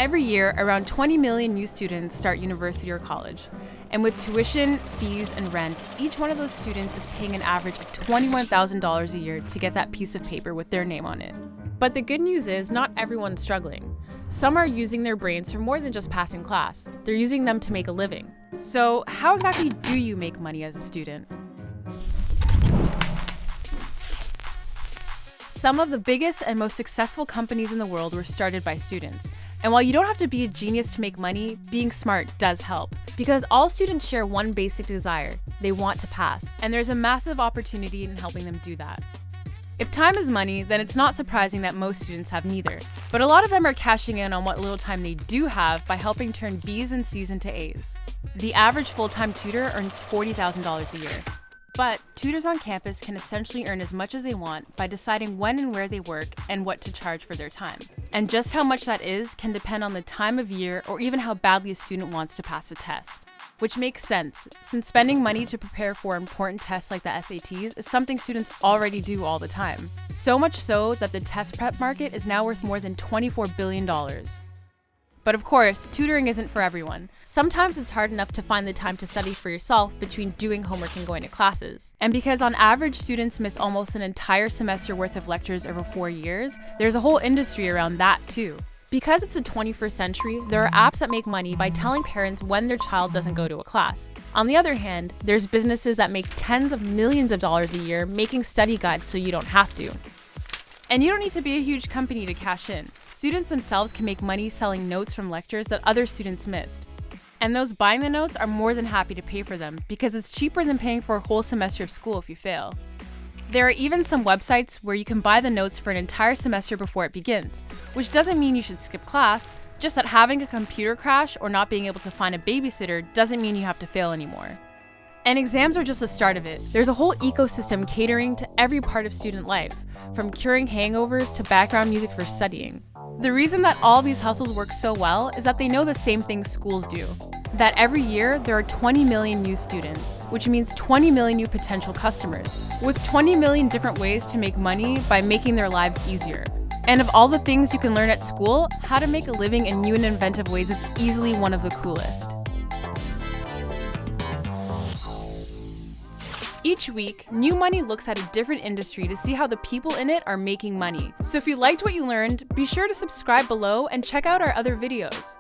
Every year, around 20 million new students start university or college. And with tuition, fees, and rent, each one of those students is paying an average of $21,000 a year to get that piece of paper with their name on it. But the good news is not everyone's struggling. Some are using their brains for more than just passing class. They're using them to make a living. So how exactly do you make money as a student? Some of the biggest and most successful companies in the world were started by students. And while you don't have to be a genius to make money, being smart does help. Because all students share one basic desire: they want to pass. And there's a massive opportunity in helping them do that. If time is money, then it's not surprising that most students have neither. But a lot of them are cashing in on what little time they do have by helping turn B's and C's into A's. The average full-time tutor earns $40,000 a year. But tutors on campus can essentially earn as much as they want by deciding when and where they work and what to charge for their time. And just how much that is can depend on the time of year or even how badly a student wants to pass a test. Which makes sense, since spending money to prepare for important tests like the SATs is something students already do all the time. So much so that the test prep market is now worth more than $24 billion. But of course, tutoring isn't for everyone. Sometimes it's hard enough to find the time to study for yourself between doing homework and going to classes. And because on average students miss almost an entire semester worth of lectures over 4 years, there's a whole industry around that too. Because it's the 21st century, there are apps that make money by telling parents when their child doesn't go to a class. On the other hand, there's businesses that make tens of millions of dollars a year making study guides so you don't have to. And you don't need to be a huge company to cash in. Students themselves can make money selling notes from lectures that other students missed. And those buying the notes are more than happy to pay for them because it's cheaper than paying for a whole semester of school if you fail. There are even some websites where you can buy the notes for an entire semester before it begins, which doesn't mean you should skip class, just that having a computer crash or not being able to find a babysitter doesn't mean you have to fail anymore. And exams are just the start of it. There's a whole ecosystem catering to every part of student life, from curing hangovers to background music for studying. The reason that all these hustles work so well is that they know the same things schools do. That every year, there are 20 million new students, which means 20 million new potential customers, with 20 million different ways to make money by making their lives easier. And of all the things you can learn at school, how to make a living in new and inventive ways is easily one of the coolest. Each week, New Money looks at a different industry to see how the people in it are making money. So if you liked what you learned, be sure to subscribe below and check out our other videos.